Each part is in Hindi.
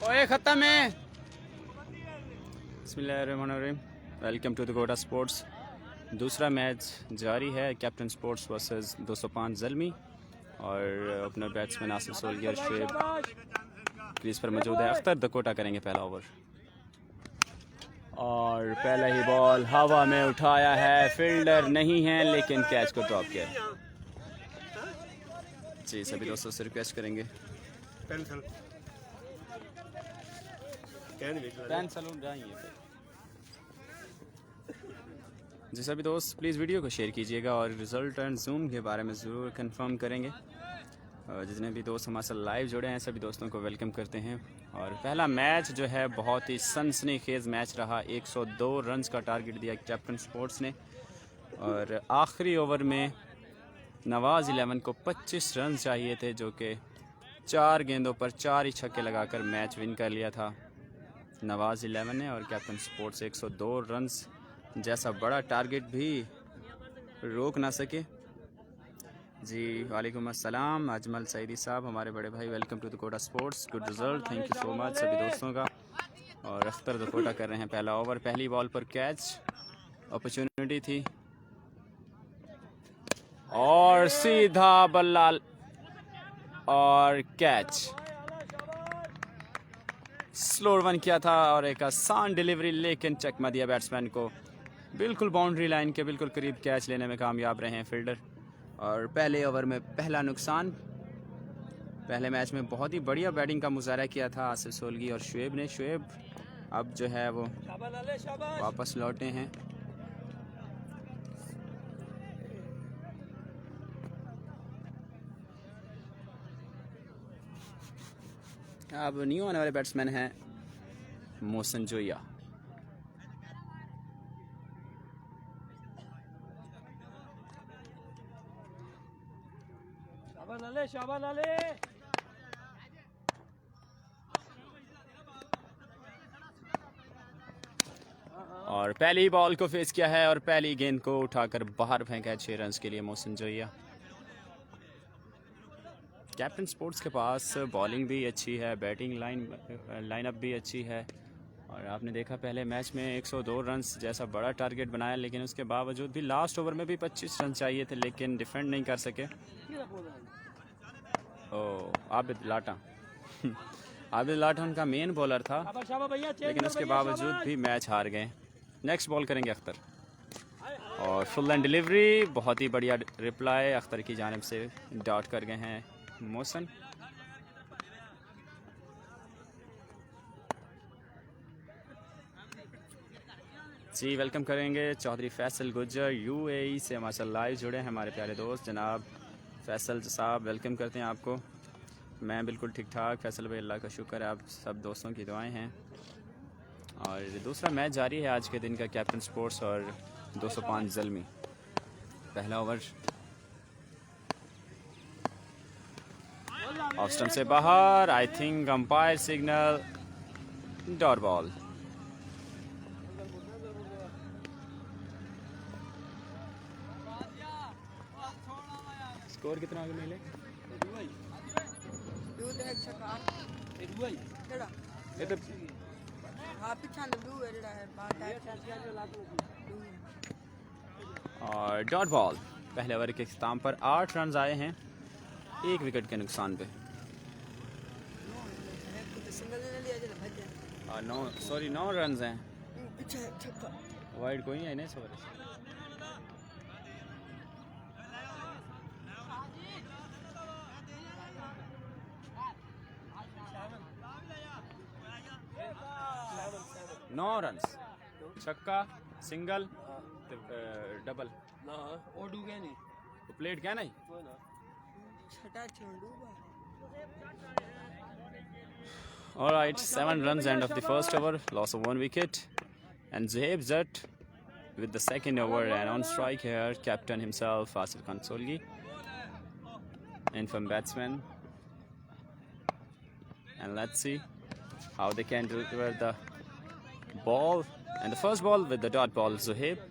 ओए खत्म है। बिस्मिल्लाहिर्रहमानिर्रहीम। वेलकम टू द गोटा स्पोर्ट्स। दूसरा मैच जारी है, कैप्टन स्पोर्ट्स वर्सेस 205 ज़ल्मी और अपना बैट्समैन आसिफ सोलगी और शुएब क्रीज पर मौजूद है। अख्तर दकोटा करेंगे पहला ओवर और पहला ही बॉल हवा में उठाया है, फील्डर नहीं है लेकिन कैच को ड्रॉप किया है। जी सभी दोस्तों से रिक्वेस्ट करेंगे जी सभी दोस्त प्लीज़ वीडियो को शेयर कीजिएगा और रिज़ल्ट एंड जूम के बारे में ज़रूर कंफर्म करेंगे। जितने भी दोस्त हमारे साथ लाइव जुड़े हैं सभी दोस्तों को वेलकम करते हैं। और पहला मैच जो है बहुत ही सनसनीखेज़ मैच रहा। 102 रन्स का टारगेट दिया कैप्टन स्पोर्ट्स ने और आखिरी ओवर में नवाज़ 11 को 25 रन चाहिए थे, जो कि 4 गेंदों पर 4 ही छक्के लगाकर मैच विन कर लिया था नवाज़ 11 ने। और कैप्टन स्पोर्ट्स 102 रन्स जैसा बड़ा टारगेट भी रोक ना सके। जी वालेकुम अस्सलाम अजमल सईदी साहब, हमारे बड़े भाई, welcome to the Kota sports. Good result, thank you so much सभी दोस्तों का। और अख्तर द कोटा कर रहे हैं पहला ओवर। पहली बॉल पर कैच अपॉर्चुनिटी थी और सीधा बल्ला और कैच। स्लो वन किया था और एक आसान डिलीवरी, लेकिन चकमा दिया बैट्समैन को। बिल्कुल बाउंड्री लाइन के बिल्कुल करीब कैच लेने में कामयाब रहे हैं फील्डर। और पहले ओवर में पहला नुकसान। पहले मैच में बहुत ही बढ़िया बैटिंग का मुजाहरा किया था आसिफ सोलगी और शुएब ने। शुएब अब जो है वो वापस लौटे हैं। अब न्यू आने वाले बैट्समैन हैं मोहसिन जोया। और पहली बॉल को फेस किया है और पहली गेंद को उठाकर बाहर फेंका है 6 रन्स के लिए मोहसिन जोया। कैप्टन स्पोर्ट्स के पास बॉलिंग भी अच्छी है, बैटिंग लाइनअप भी अच्छी है। और आपने देखा पहले मैच में 102 रन्स जैसा बड़ा टारगेट बनाया, लेकिन उसके बावजूद भी लास्ट ओवर में भी 25 रन चाहिए थे, लेकिन डिफेंड नहीं कर सके। आबिद लाटा आबिद लाटा उनका मेन बॉलर था, लेकिन उसके बावजूद भी मैच हार गए। नेक्स्ट बॉल करेंगे अख्तर और फुल एंड डिलीवरी, बहुत ही बढ़िया रिप्लाई अख्तर की जानिब से। डॉट कर गए हैं मोहसिन। जी वेलकम करेंगे चौधरी फैसल गुज्जर, यूएई से हमारे साथ लाइव जुड़े हैं हमारे प्यारे दोस्त जनाब फैसल साहब, वेलकम करते हैं आपको। मैं बिल्कुल ठीक ठाक फैसल भाई, अल्लाह का शुक्र है, आप सब दोस्तों की दुआएं हैं। और दूसरा मैच जारी है आज के दिन का, कैप्टन स्पोर्ट्स और 205 ज़ल्मी। पहला ओवर ऑफ स्टंप से बाहर, I think umpire signal, dot ball. Score कितना आगे मिले? और डॉट बॉल। पहले ओवर के इख्तिताम पर 8 रन आए हैं 1 विकेट के नुकसान पे। 9 रन हैं। वाइड कोई नहीं है ना इस ओवर से। नौ रन, छक्का, सिंगल, डबल, प्लेट क्या नहीं। All right, 7 runs end of the first over, loss of 1 wicket, and Zohaib Zut with the second over, and on strike here, captain himself Asif Khan Solgi, infirm batsman, and let's see how they can deliver the ball. And the first ball with the dot ball, Zohaib.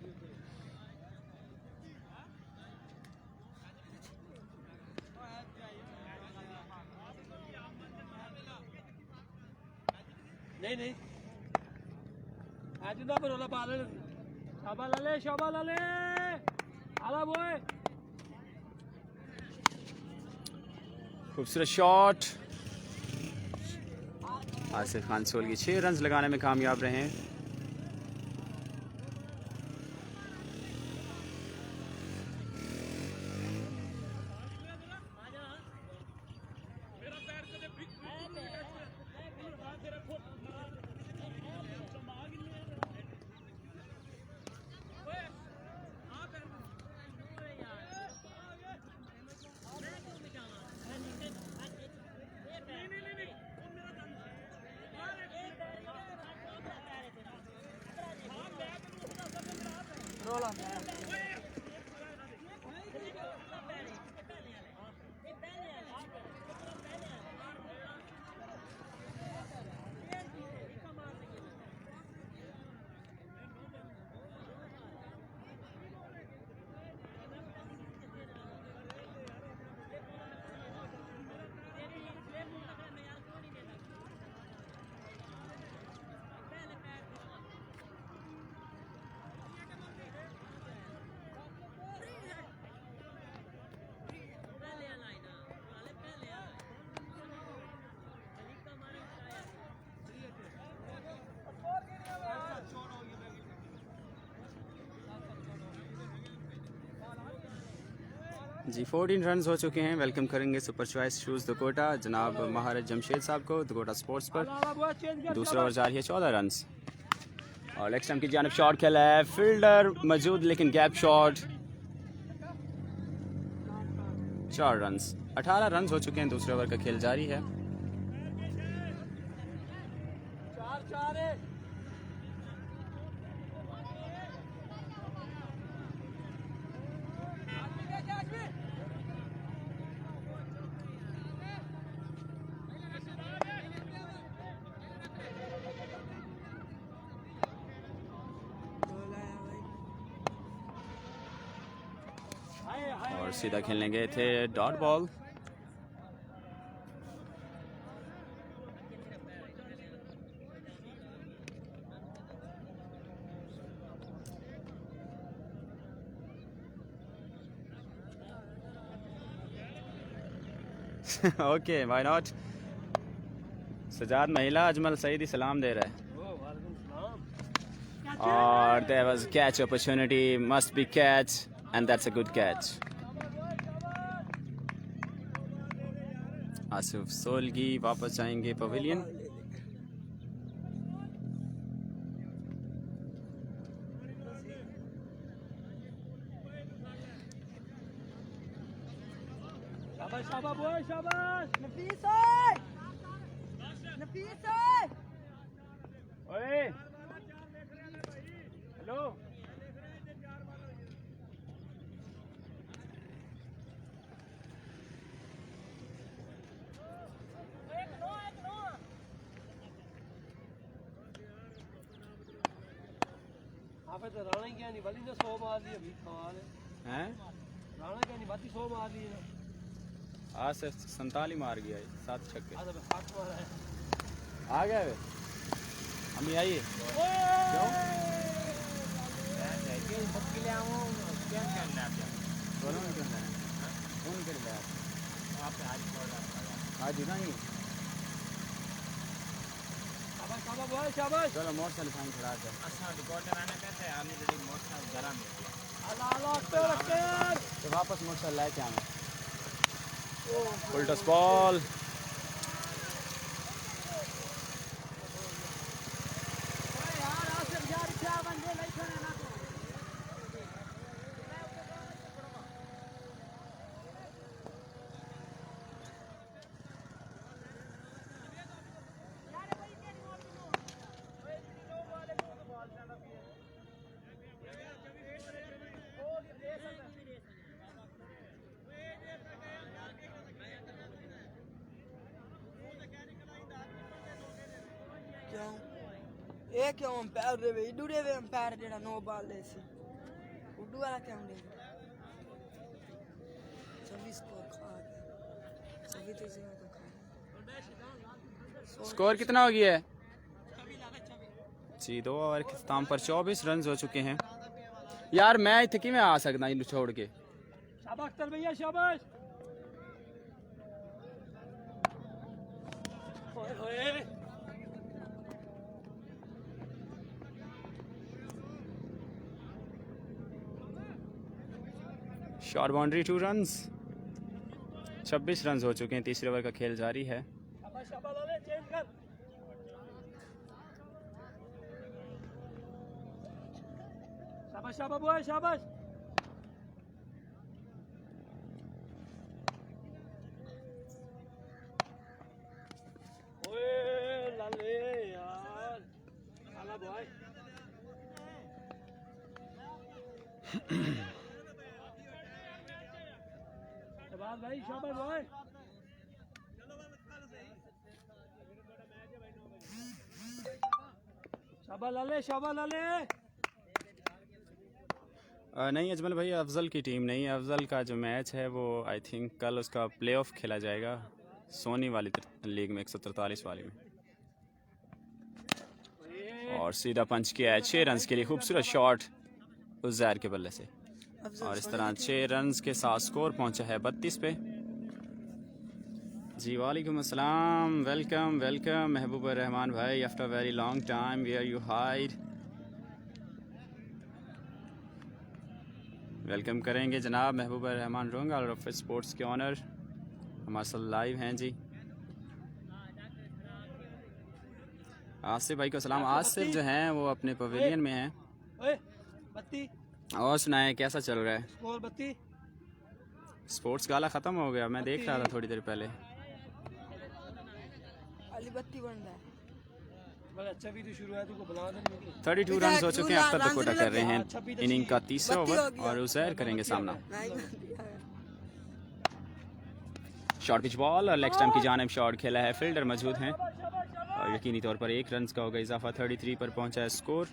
नहीं नहीं आज ना पर वाला बाल शाबा लाले आला बॉय। खूबसूरत शॉट। आसिफ खान सोल की 6 रन लगाने में कामयाब रहे हैं। जी 14 रन हो चुके हैं। वेलकम करेंगे सुपर चॉइस शूज़ दकोटा जनाब महाराज जमशेद साहब को दकोटा स्पोर्ट्स पर। दूसरा ओवर जा रही है 14 रन और लेग स्टंप की जानिब शॉट खेला है, फील्डर मौजूद लेकिन गैप शॉट। 4 रन 18 रन हो चुके हैं। दूसरे ओवर का खेल जारी है। और सीधा खेलने गए थे dot ball. Okay why not. Sajjad महिला अजमल सईदी सलाम दे रहा है। और there was catch opportunity, must be catch and that's a good catch. Asif सोलगी वापस जाएंगे पवेलियन। शाबाश शाबाश बॉय शाबाश नफीस नफीस ओए हेलो आप तो राणा क्या नहीं वाली ने 100 मार ली अभी कमाल है। राणा क्या नहीं बाती 100 मार ली है। आज से 47 मार गया है, 7 छक्के। आज अब हाथ मारा है। आ गए वे अम्मी आइए। क्यों आज ही नहीं। शाबाश चलो मोटरसाइकिल फाइन खड़ा कर। तो वापस मोटरसाइकिल लेके आना। उल्टा बॉल। ਇਹ ਕਿਉਂ ਅੰਪਾਇਰ ਦੇ ਵੇ ਇਡੂਰੇ ਵੇ ਅੰਪਾਇਰ ਜਿਹੜਾ ਨੋ ਬਾਲ ਦੇ ਸੀ ਉਡੂ ਵਾਲਾ ਕਿਉਂ ਦੇ ਸਭੀ स्कोर खा गया सभी तो इसे तो खा स्कोर कितना हो गया है? जी 2 ओवर के इख्तिताम पर 24 रन हो चुके हैं। यार मैं इतने कि मैं आ सकता इन छोड़ के। शाबाश अख्तर भैया शाबाश। ओए ओए शॉर्ट बाउंड्री 2 रन्स। 26 रन हो चुके हैं। तीसरे ओवर का खेल जारी है। शाबाश शाबाश लाले चेंज कर। शाबाश शाबाश बॉय शाबाश। ओए लाले यार आला बॉय। शाबाश भाई शाबाश बॉय। शाबाश लाले शाबाश लाले। नहीं अजमल भाई अफजल की टीम नहीं है। अफजल का जो मैच है वो आई थिंक कल उसका प्लेऑफ खेला जाएगा सोनी वाली लीग में 143 वाली में। और सीधा पंच किया है 6 रन के लिए। खूबसूरत शॉट उज़ैर के बल्ले से और इस तरह 6 रन के साथ स्कोर पहुंचा है 32 पे। जी वालेकुम अस्सलाम। वेलकम वेलकम महबूब रहमान भाई after very long time where you hide. Welcome करेंगे जनाब महबूब रहमान रोंगा और ऑफिस स्पोर्ट्स के ऑनर हमारे साथ लाइव हैं जी। आसिफ भाई को सलाम। आसिफ जो हैं वो अपने पवेलियन में हैं। ओए बत्ती और सुनाए कैसा चल रहा है? स्कोर बत्ती। स्पोर्ट्स गाला ख़त्म हो गया। मैं देख रहा था थोड़ी देर पहले। अली बत्ती बन रहा है। बड़ा अच्छा भी तो शुरू है तुमको बना देंगे। 32 रन हो चुके हैं। अख्तर तकोटा कर रहे हैं इनिंग का तीसरा ओवर और उज़ैर करेंगे सामना। शॉर्ट पिच बॉल और लेग स्टंप की जानिब शॉट खेला है। फील्डर मौजूद हैं और यकीनी तौर पर 1 रन का होगा इजाफा। 33 पर पहुंचा है स्कोर।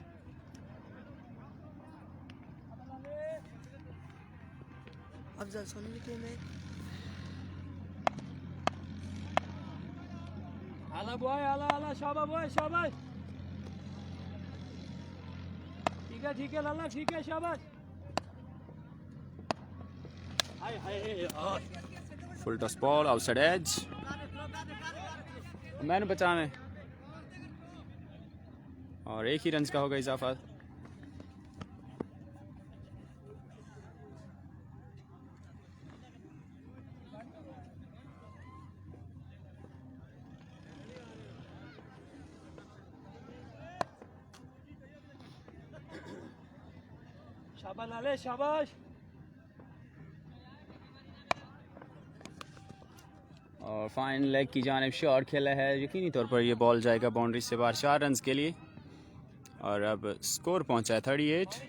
अफजल सोनी की टीम है। आला बॉय आला आला शाबाश बॉय शाबाश। ठीक है लाला ठीक है शाबाश। हाय हाय यार full toss ball outside edge. मैंने बचाने और 1 ही रन का होगा इजाफा। शाबाश लाले शाबाश। और फाइन लेग की जानिब शॉट खेला है। यकीनी तौर पर ये बॉल जाएगा बाउंड्री से बाहर 4 रन के लिए और अब स्कोर पहुंचा है 38।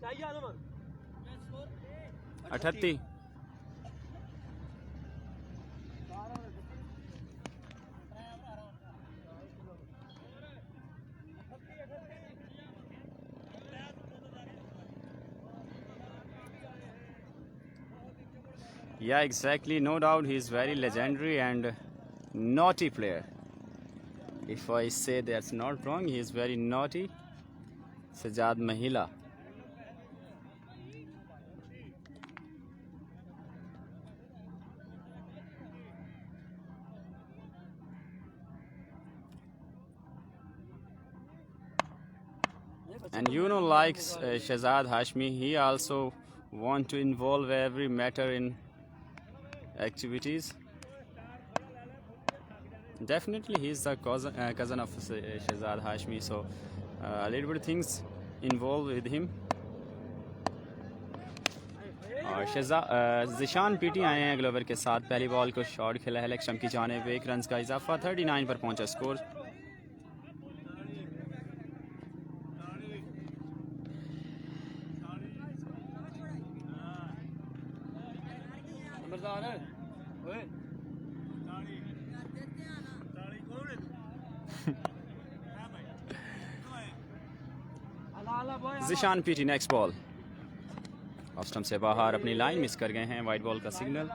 चाहिए 38 Yeah, exactly. No doubt he is very legendary and naughty player. If I say that's not wrong, he is very naughty. Sajjad Mahila. And you know, like Shahzad Hashmi, he also want to involve every matter in activities. Definitely he is the cousin of Shahzad Hashmi, so a little bit things involved with him. और ज़िशान पीटी आए हैं अगले ओवर के साथ। पहली बॉल को शॉट खेला है लेग स्टंप की जानिब। 1 रन का इजाफा। 39 पर पहुंचा score. Zeeshan PT next ball off stump से बाहर। अपनी लाइन मिस कर गए हैं। वाइड बॉल का सिग्नल।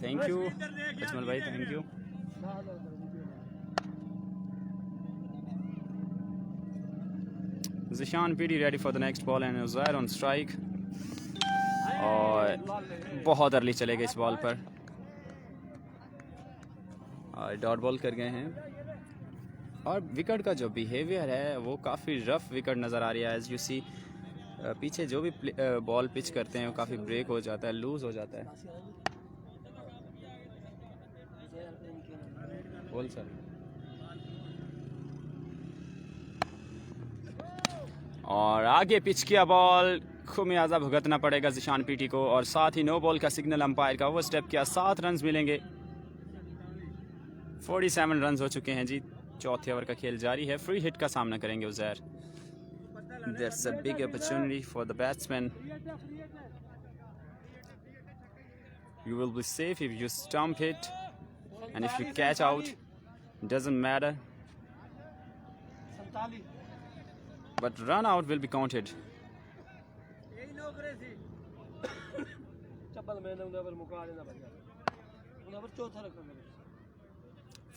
थैंक यू अजमल भाई, thank you. Zeeshan PT ready for the next ball and Uzair on strike. और बहुत अर्ली चले गए इस बॉल पर और डॉट बॉल कर गए हैं। और विकेट का जो बिहेवियर है वो काफ़ी रफ विकेट नज़र आ रही है। एज यू सी पीछे जो भी बॉल पिच करते हैं वो काफ़ी ब्रेक हो जाता है, लूज हो जाता है। बोल सर। और आगे पिच किया बॉल, खुमियाजा भुगतना पड़ेगा ज़िशान पीटी को। और साथ ही नो बॉल का सिग्नल अंपायर का, ओवर स्टेप किया, 7 रन मिलेंगे। 47 रन हो चुके हैं जी। चौथे ओवर का खेल जारी है। फ्री हिट का सामना करेंगे Uzair. That's a big opportunity for the batsman. You will be safe if you stump it, and if you catch out, doesn't matter. But run out will be counted.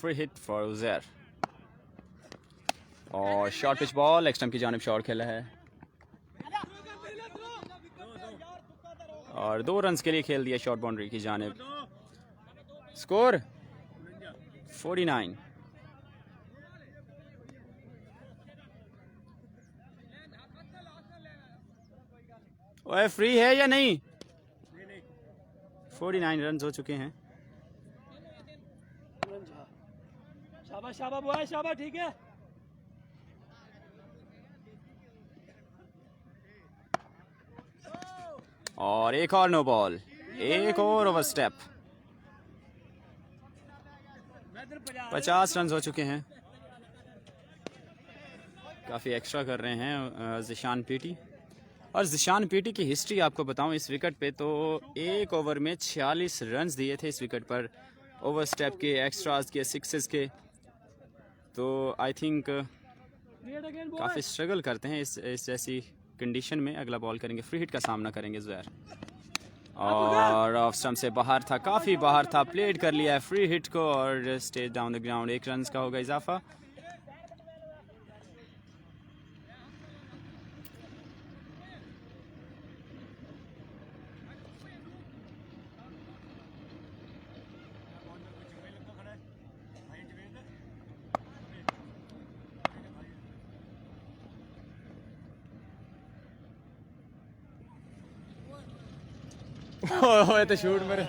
Free hit for Uzair. और शॉर्ट पिच बॉल एक्सट्रीम की जानिब शॉट खेला है और 2 रन्स के लिए खेल दिया शॉर्ट बाउंड्री की जानिब। स्कोर 49। ओए फ्री है या नहीं? 49 रन हो चुके हैं। शाबाश शाबाश बॉय, शाबाश, ठीक है। और एक और नो बॉल, एक और ओवर स्टेप। 50 रन हो चुके हैं। काफ़ी एक्स्ट्रा कर रहे हैं ज़िशान पीटी। और ज़िशान पीटी की हिस्ट्री आपको बताऊं, इस विकेट पे तो एक ओवर में 46 रन दिए थे इस विकेट पर। ओवर स्टेप के, एक्स्ट्रास के, सिक्सेस के। तो आई थिंक काफ़ी स्ट्रगल करते हैं इस जैसी कंडीशन में। अगला बॉल करेंगे, फ्री हिट का सामना करेंगे ज़ुहैर। और ऑफ स्टंप से बाहर था, काफ़ी बाहर था, प्लेड कर लिया है फ्री हिट को और stay down the ground. 1 run का होगा इजाफा। ओए तो शूट मेरे।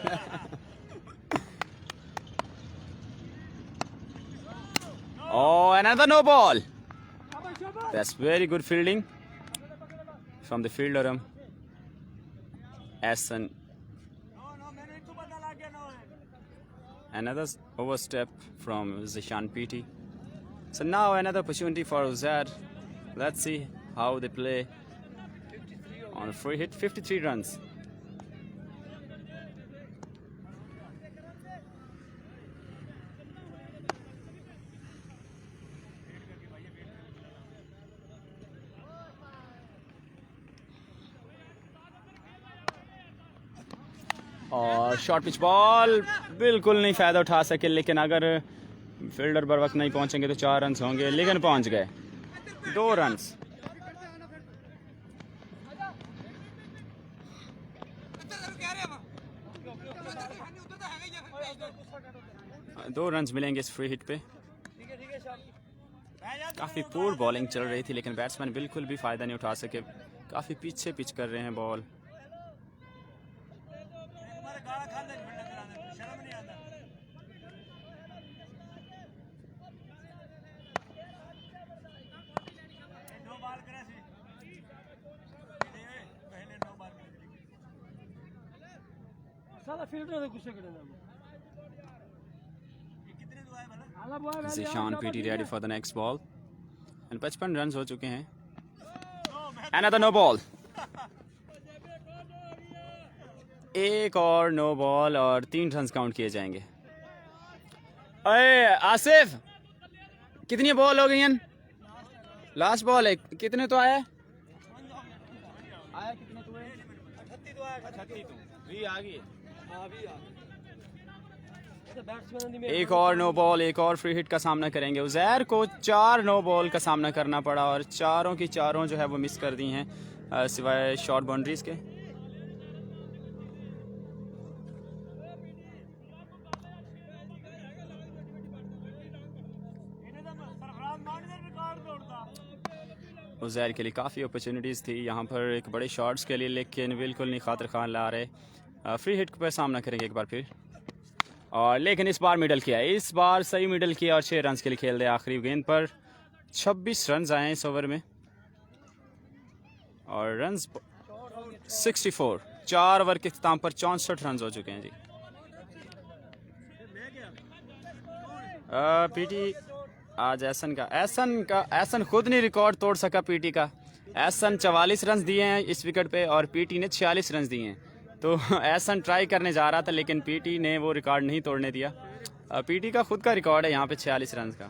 Oh, another no ball. That's very good fielding from the fielder Hassan. Another overstep from Zishan PT. So now another opportunity for Uzair. Let's see how they play on a free hit. 53 runs. और शॉर्ट पिच बॉल बिल्कुल नहीं फ़ायदा उठा सके, लेकिन अगर फील्डर बर वक्त नहीं पहुंचेंगे तो 4 रन होंगे, लेकिन पहुंच गए। 2 रन। 2 रन मिलेंगे इस फ्री हिट पे। काफ़ी पूर बॉलिंग चल रही थी, लेकिन बैट्समैन बिल्कुल भी फ़ायदा नहीं उठा सके। काफ़ी पीछे पिच कर रहे हैं ball. Zeeshan PT ready for the next ball and 55 run हो चुके हैं। Another no ball. एक और नो बॉल और 3 रन काउंट किए जाएंगे। अरे आसिफ, कितनी बॉल हो गई हैं? लास्ट बॉल है, कितने तो आया? कितने तो 38 तो आया। 38 तो भी आ गई। हां भी आ गई। तो बैट्समैन दी एक और नो बॉल, एक और फ्री हिट का सामना करेंगे। उजैर को 4 नो बॉल का सामना करना पड़ा और चारों की चारों जो है वो मिस कर दी हैं, सिवाय शॉर्ट बाउंड्रीज के। उजैर के लिए काफ़ी अपॉर्चुनिटीज़ थी यहाँ पर एक बड़े शॉट्स के लिए, लेकिन बिल्कुल नहीं खातिर खान ला रहे। फ्री हिट पर सामना करेंगे एक बार फिर, और लेकिन इस बार मिडल किया, इस बार सही मिडल किया और 6 रन के लिए खेल दिया आखिरी गेंद पर। 26 रन आए इस ओवर में और रन 64। 4 ओवर के अख्ताम पर 64 रन हो चुके हैं जी। पीटी आज एहसन खुद नहीं रिकॉर्ड तोड़ सका पीटी का। एहसन 44 रन दिए हैं इस विकेट पे और पीटी ने 46 रन दिए हैं। तो एहसन ट्राई करने जा रहा था लेकिन पीटी ने वो रिकॉर्ड नहीं तोड़ने दिया। पीटी का खुद का रिकॉर्ड है यहाँ पे 46 रन का।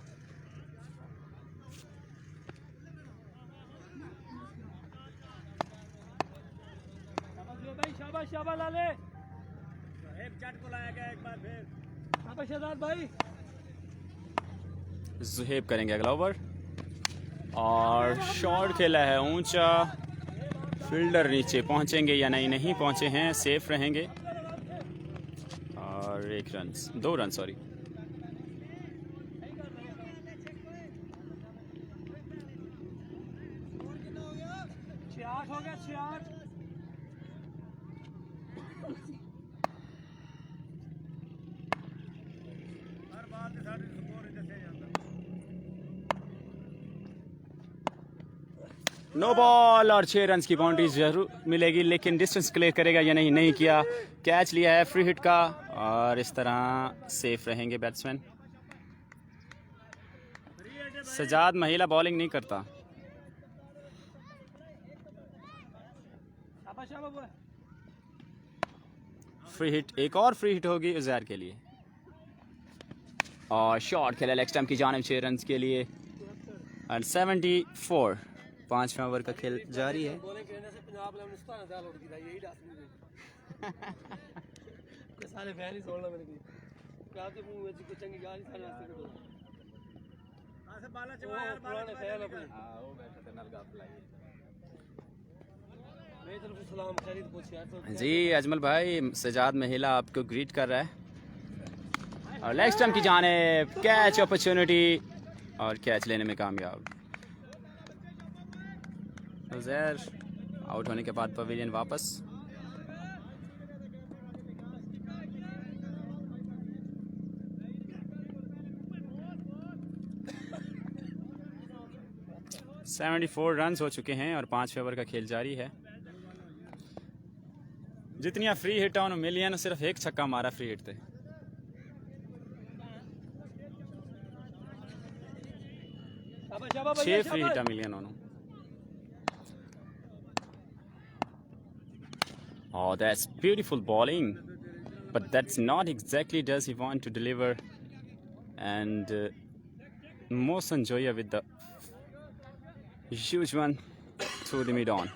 शाबाश शाबाश लाले, चट को लाया गया एक बार फिर। शाबाश शहजाद भाई। जुहेब करेंगे अगला ओवर और शॉट खेला है ऊंचा। फील्डर नीचे पहुंचेंगे या नहीं, नहीं पहुंचे हैं, सेफ रहेंगे। और 1 रन, 2 रन सॉरी। हो गया 66। नो बॉल और 6 रन की बाउंड्री जरूर मिलेगी, लेकिन डिस्टेंस क्लियर करेगा या नहीं, नहीं किया। कैच लिया है फ्री हिट का और इस तरह सेफ रहेंगे बैट्समैन। सजाद महिला बॉलिंग नहीं करता। फ्री हिट, एक और फ्री हिट होगी उजैर के लिए और शॉट खेला लेग स्टंप की जानिब 6 रन के लिए। और 74, 5वां ओवर का खेल जारी है। सारे फैन ही सोलना मेरे को क्या के मुंह में कुछ चंगी गाली सारे रास्ते को हां से बाला चवा यार पुराने फैन अपने हां वो बैठे थे नल गाप लाई। मैं तरफ सलाम खैरियत पूछ यार तो जी अजमल भाई, सजाद महिला आपको ग्रीट कर रहा है और लेग स्टंप की जानिब कैच अपॉर्चुनिटी और कैच लेने में कामयाब। उजैर आउट होने के बाद पवेलियन वापस। सेवेंटी 74 रन हो चुके हैं और 5वें ओवर का खेल जारी है। जितनियां फ्री हिट उन्होंने मिली हैं, सिर्फ एक छक्का मारा फ्री हिट थे। शाबाश 6 फ्री हिटा मिली उन्होंने। Oh, that's beautiful bowling, but that's not exactly does he want to deliver. And Mohsen Joya with the huge one through the mid on.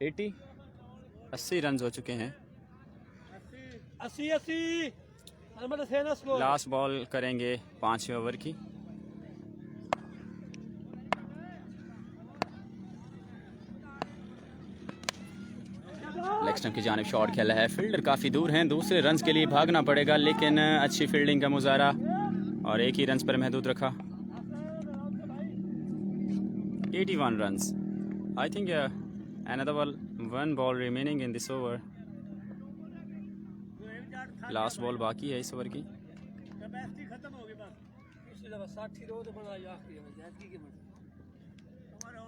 80 run हो चुके हैं। 80 लास्ट बॉल करेंगे 5वें ओवर की। लेग स्टंप की जानिब शॉट खेला है, फील्डर काफ़ी दूर हैं, दूसरे रन के लिए भागना पड़ेगा, लेकिन अच्छी फील्डिंग का मुजाहरा और एक ही रन पर महदूद रखा। 81 run. I think another one ball remaining in this over. Last ball बाकी है इस ओवर की।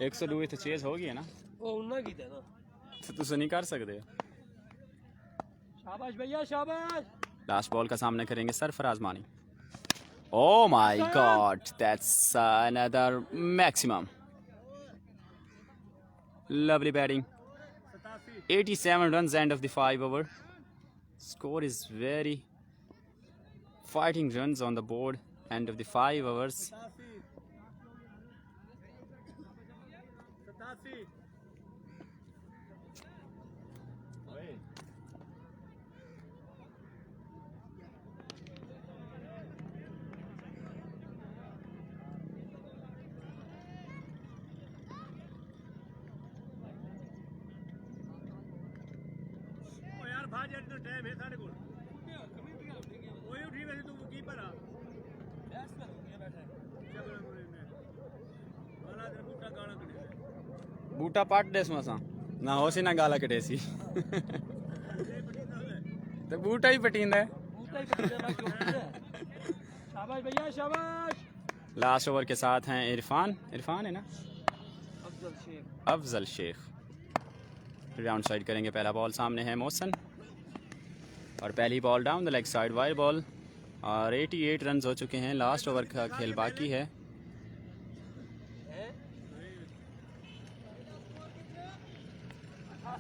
102 तो चेज हो गई है ना, तो तुझे नहीं कर सकते। शाबाश भैया शाबाश। लास्ट बॉल का सामना करेंगे सरफराज मानी। Oh my God, that's another maximum. Lovely batting. 87 runs end of the 5 over. Score is very fighting runs on the board end of the 5 overs. बूटा पाट देस असां ना होसी ना गाला कटेसी तो बूटा ही पटींदा है। बूटा ही पकड़ ले शाबाश भैया शाबाश। लास्ट ओवर के साथ हैं इरफान है ना, अफजल शेख। अफजल शेख। राउंड साइड करेंगे। पहला बॉल सामने है मोहसन और पहली ball down the leg side wide ball और 88 रन हो चुके हैं। लास्ट ओवर का खेल बाकी है।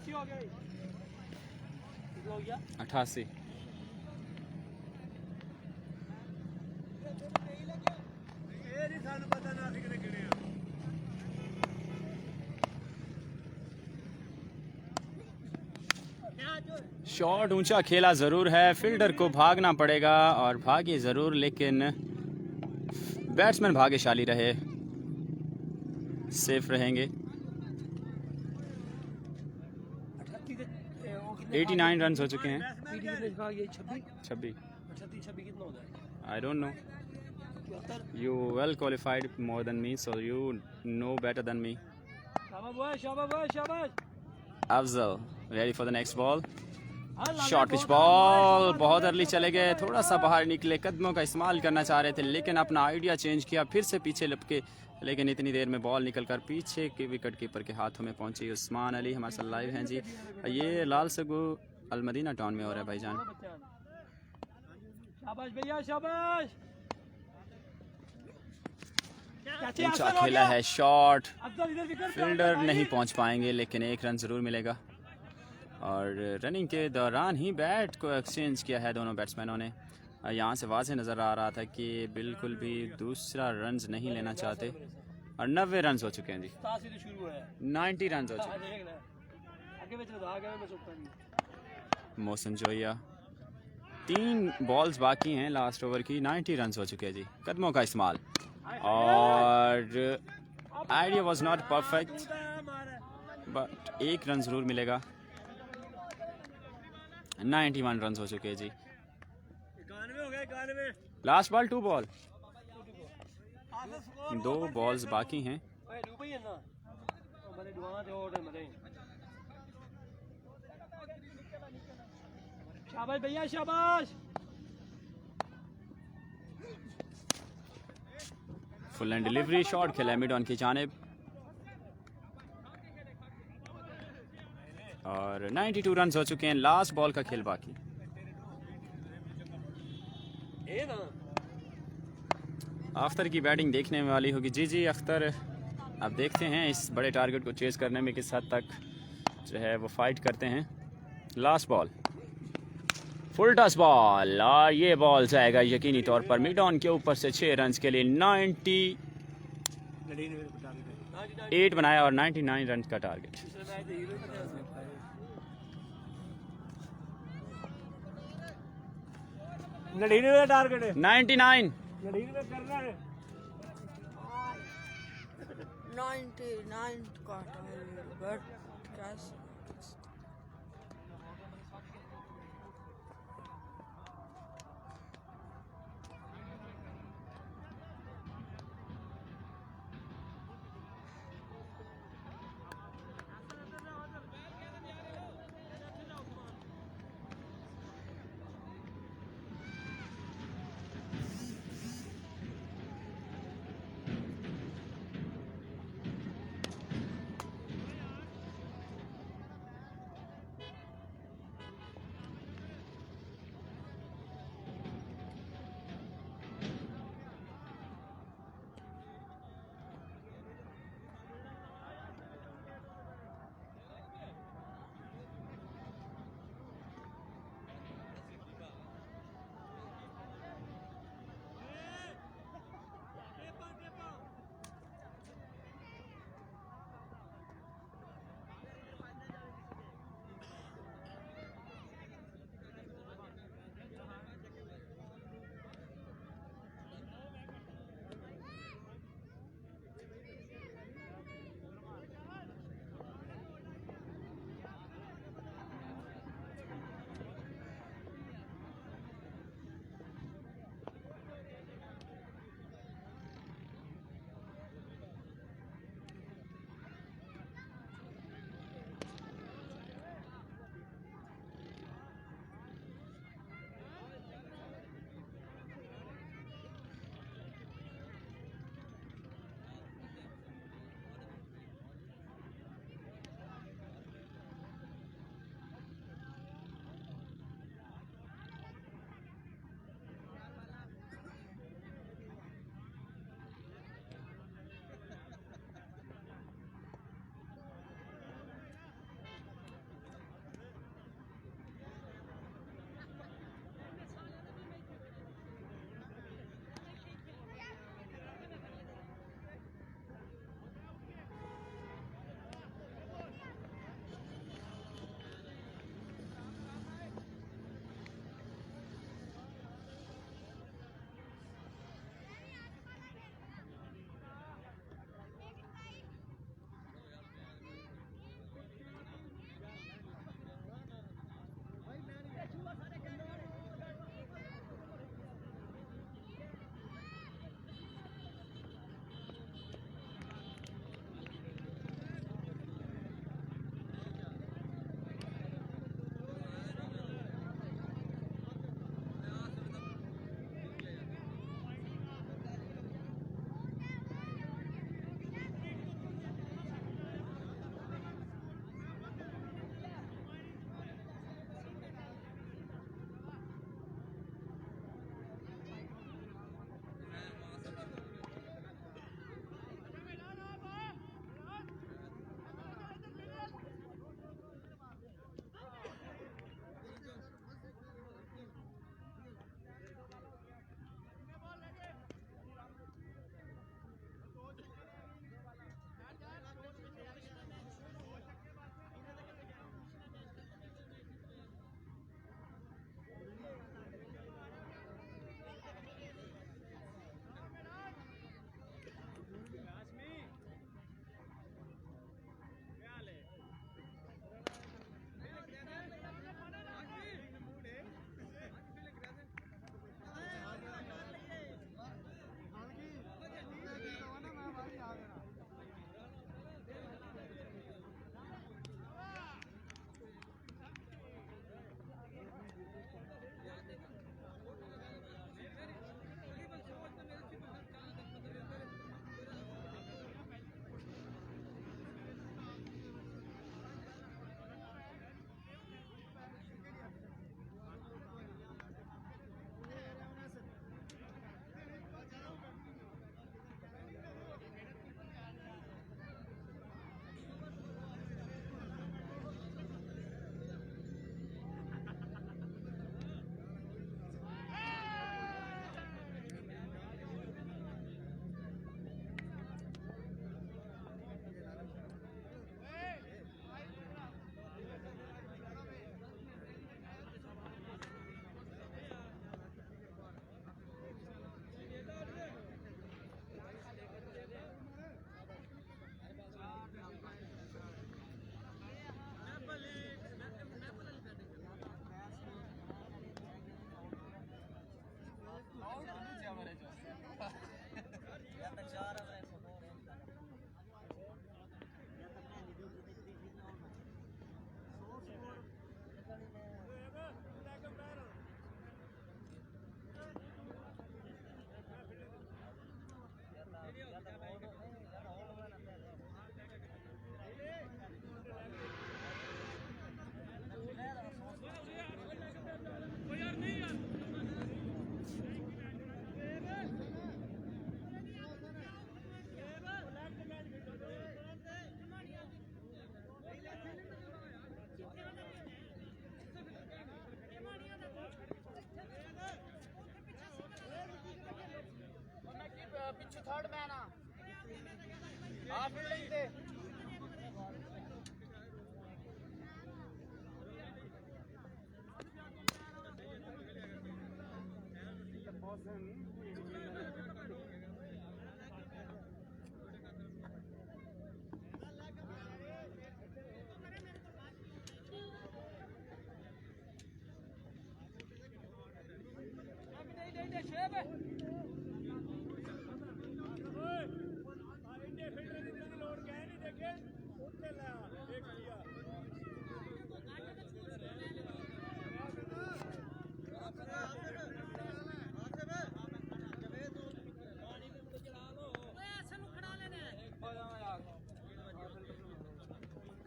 हो गई कितना हो गया 88। शॉट ऊंचा खेला ज़रूर है, फील्डर को भागना पड़ेगा और भागे ज़रूर, लेकिन बैट्समैन भाग्यशाली रहे, सेफ रहेंगे। 89 रन हो चुके हैं। 26 कितना होता है I don't know, you well qualified more than me so you know better than me. शाबाश शाबाश शाबाश। Afzal ready for the next ball. Short pitch ball बहुत अर्ली चले गए, थोड़ा सा बाहर निकले, कदमों का इस्तेमाल करना चाह रहे थे लेकिन अपना आइडिया चेंज किया, फिर से पीछे लपके, लेकिन इतनी देर में बॉल निकलकर पीछे के विकेट कीपर के हाथों में पहुंची। उस्मान अली हमारे साथ लाइव हैं जी। ये लाल सगू अलमदीना टाउन में हो रहा है भाईजान। शाबाश भैया शाबाश। ऊंचा खेला है शॉट, फील्डर नहीं पहुंच पाएंगे लेकिन एक रन जरूर मिलेगा। और रनिंग के दौरान ही बैट को एक्सचेंज किया है दोनों बैट्समैनों ने। यहाँ से वाज़ेह नज़र आ रहा था कि बिल्कुल भी दूसरा रन्स नहीं लेना चाहते। और 90 रन हो चुके हैं जी, 90 रन हो चुके हैं। मोहसन जोया 3 बॉल्स बाकी हैं लास्ट ओवर की, 90 रन हो चुके हैं जी। कदमों का इस्तेमाल और idea was not perfect but एक रन ज़रूर मिलेगा। 91 रन हो चुके हैं जी। लास्ट बॉल 2 बॉल, 2 बॉल्स बाकी हैं। शाबाश भैया शाबाश। फुल एंड डिलीवरी शॉट खेला मिड ऑन की जानिब और 92 रन हो चुके हैं। लास्ट बॉल का खेल बाकी। अख्तर की बैटिंग देखने वाली होगी। जी अख्तर, अब देखते हैं इस बड़े टारगेट को चेज करने में किस हद तक जो है वो फाइट करते हैं। Last ball full toss ball और ये बॉल जाएगा यकीनी तौर पर मिड ऑन के ऊपर से 6 रन के लिए। 98 बनाया और 99 रन का टारगेट। टारगेट है 99 करना है 99 का टारगेट कैसे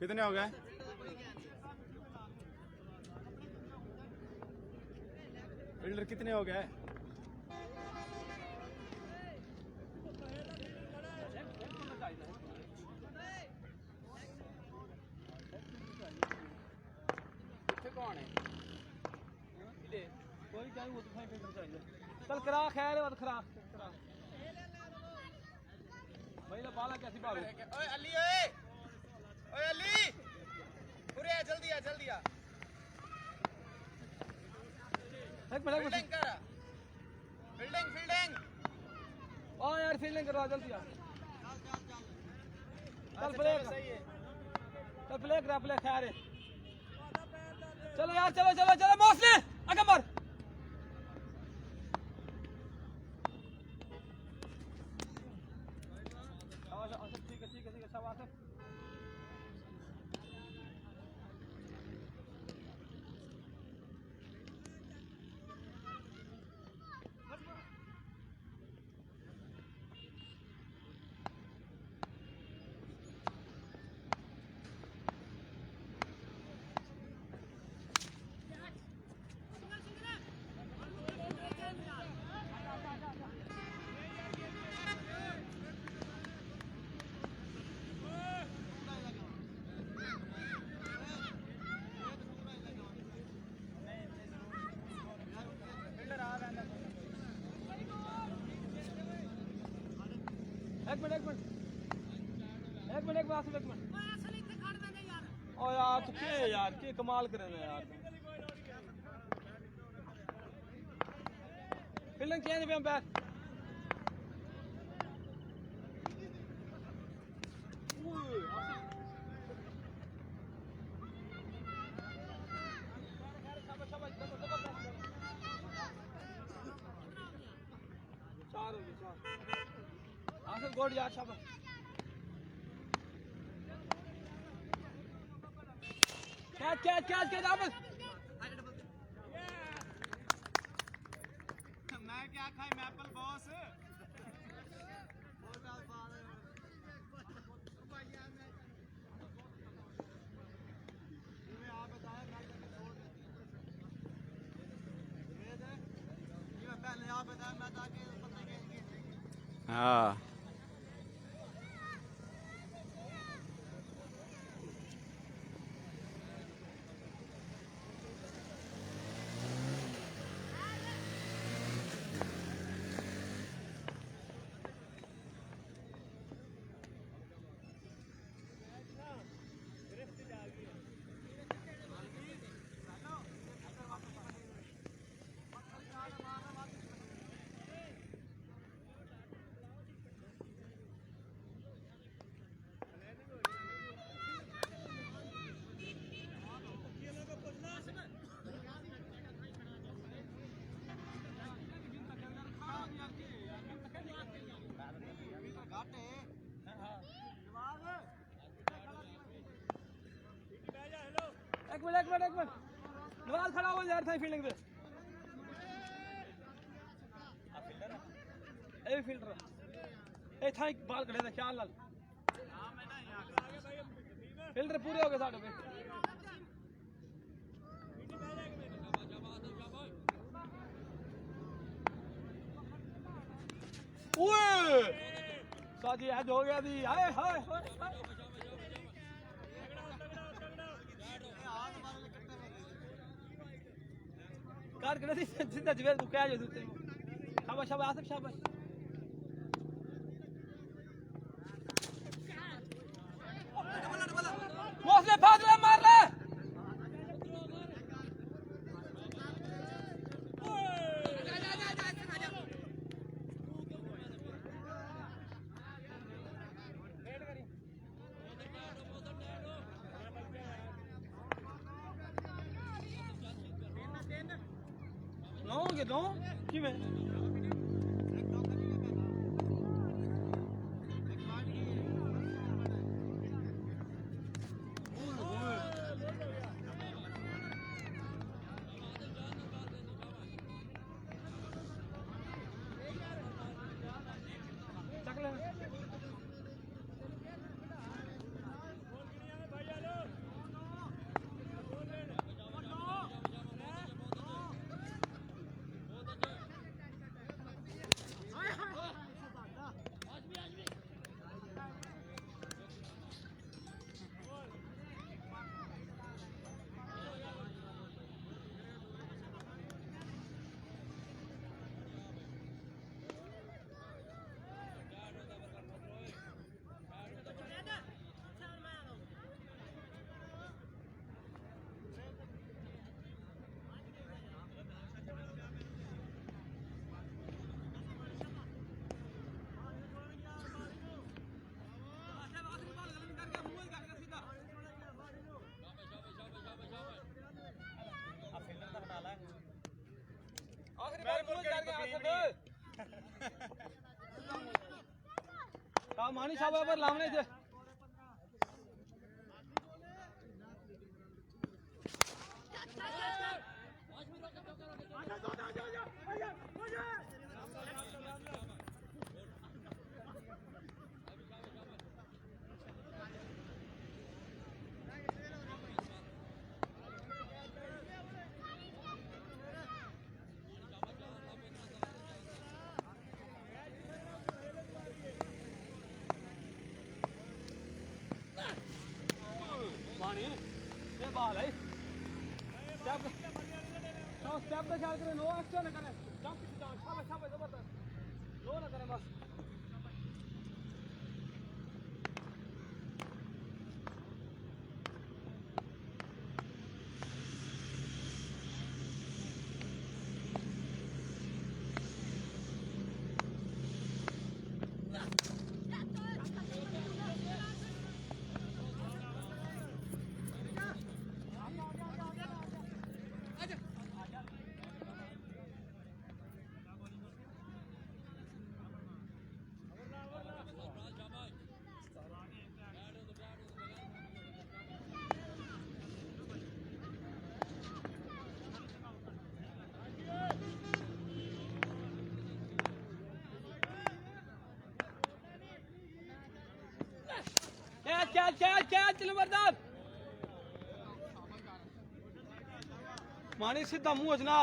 कितने हो गए? फील्डर कितने हो गए? कौन है? कोई क्या वो तो चाहिए चल करा खैर और खरा भाई ना बाला कैसी बात ओए अली ओए अली पूरे जल्दी आ एक मिनट फील्डिंग कर फील्डिंग ओ यार फील्डिंग करवा जल्दी आ चल प्ले सही है चल प्ले करा प्ले खैर है चलो यार चलो मौसले आगे मार ठीक है शाबाश एक मिनट आसिफ एक मिनट ओ यार तू के कमाल करे ना यार फील्डिंग चेंज पे हम बैक आसिफ गोड यार शाबाश कैच आपस मैं क्या खाई मैपल बॉस हाँ एक मिनट नवाज खड़ा हो यार था फील्डिंग पे ए फील्डर ए था बाल कड़े दा ख्याल नाल फील्डर पूरे हो गए साडे पे ओए साजी आज हो गया दी हाय हाय कार करे दी सीधा जवेल तू क्या जो तू शाबाश आसिफ शाबाश फासले फासले मार ले No, que no. Kime? मानी शाबाश पर लावने थे मानी ये बाल है स्टेप स्टेप पे ख्याल करें नो एक्शन न करें जंप शाबाश शाबाश जबरदस्त लो न करें बस क्या जबरदस्त मानी सीधा मुंह जना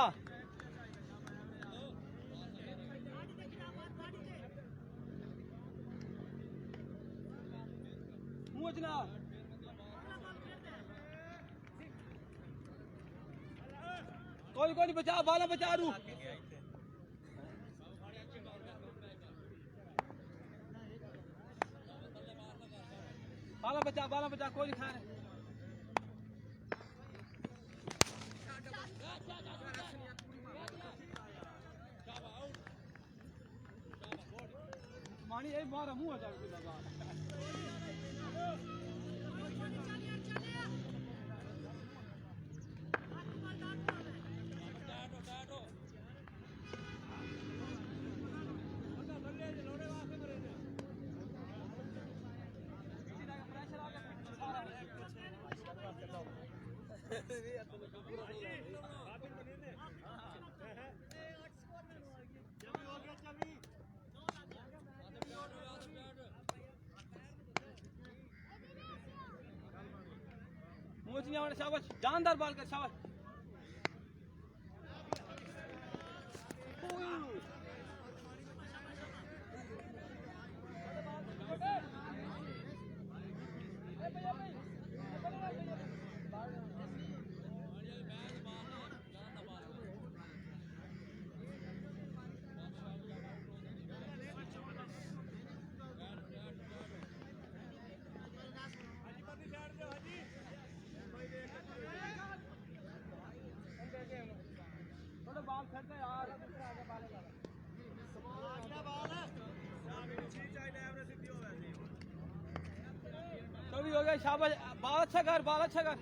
मुंह जना कोई कोई बचा बाला बचा रू बाला बचा कोई नहीं खाने मानी एक बार मुंह आ जाएगा शाबाश जानदार बाल कर शाबाश हो गया शाबाश बाल अच्छा कर बाल अच्छा कर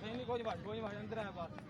नहीं कोई बात अंदर आया बात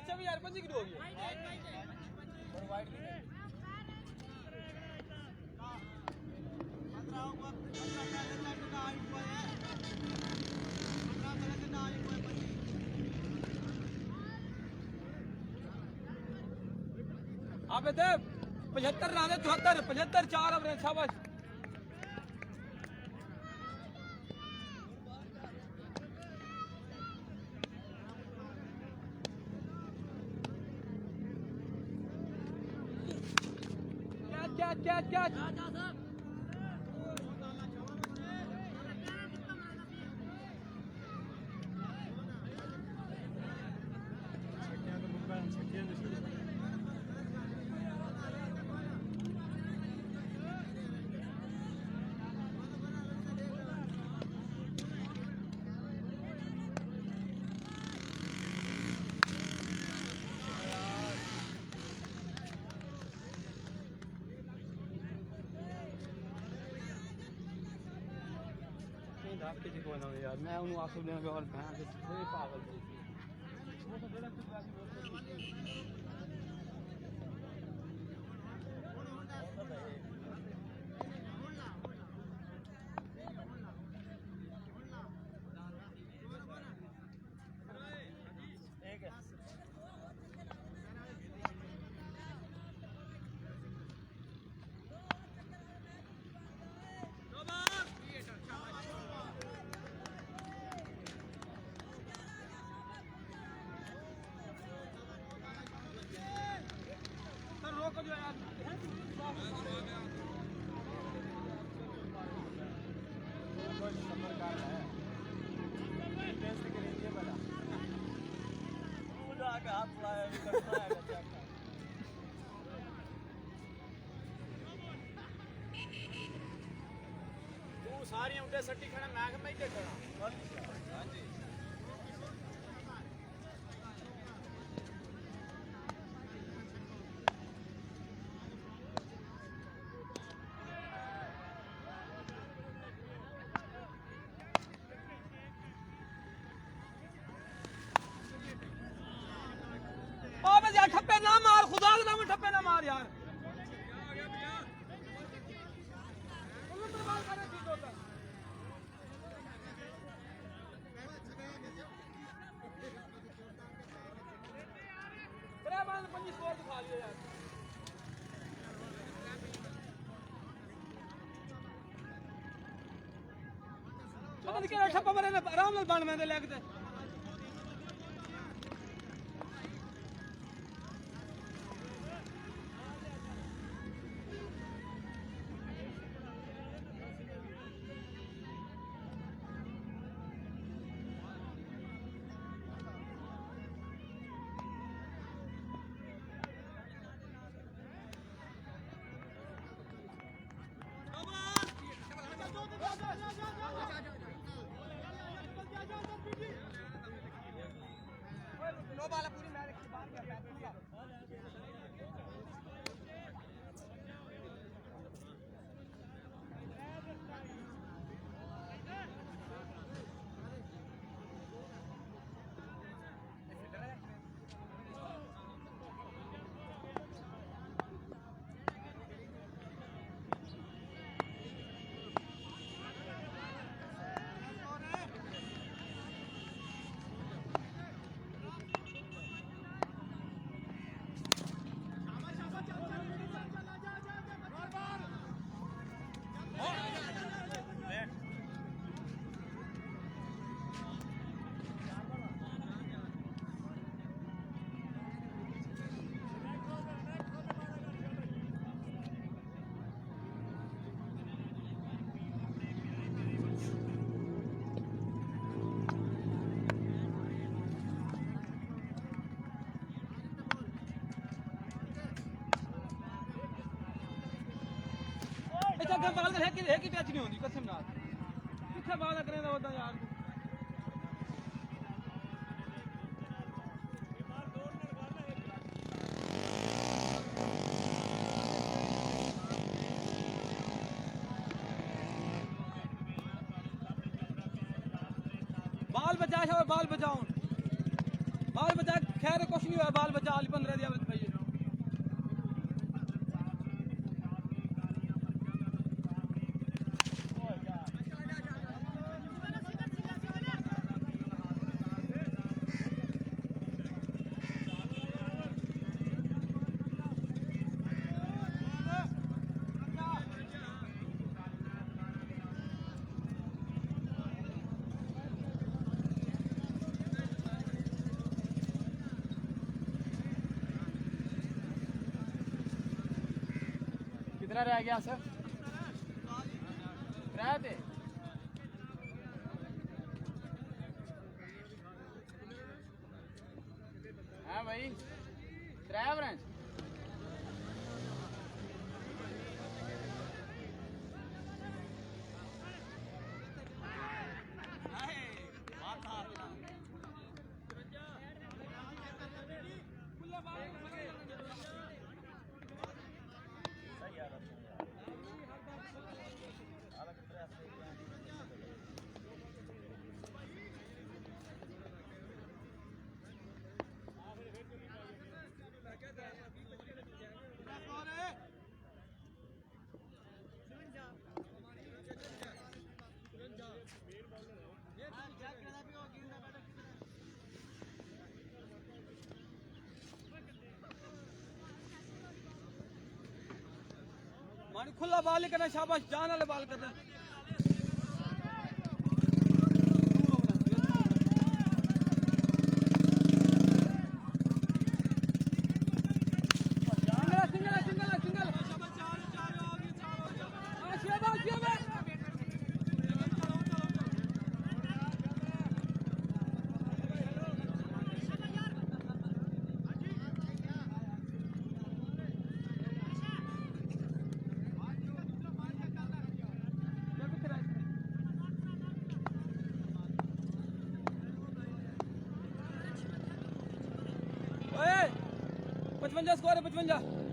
चबी यार पंजी की हो गई आप 75 रन 74 75 4 ओवर शाबाश क्या यार मैं उन्हें आंसू देने और पागल सारी उठे सट्टी खड़ा मैं ही देखना हाँ जी यार ठप्पे ना मार खुदा के नाम ठप्पे ना मार यार पंजी स्कोर दिखा लिया यार पता नहीं क्या ठप्पा मारे आराम से बन में लेग दे अगर बाल है कि टच नहीं होती कसम नाल किथे बाल करेंदा ओदा यार बाल बचा है बाल बचाओ बाल बचा खैर कुछ नहीं हुआ बाल बचा 15 दिया भाई कितना रह गया सर रह थे हाँ भाई ड्राइवर हैं मानी खुला बाल नहीं करना शाबाश जान वाले बाल करना ओए 55 स्कोर है 55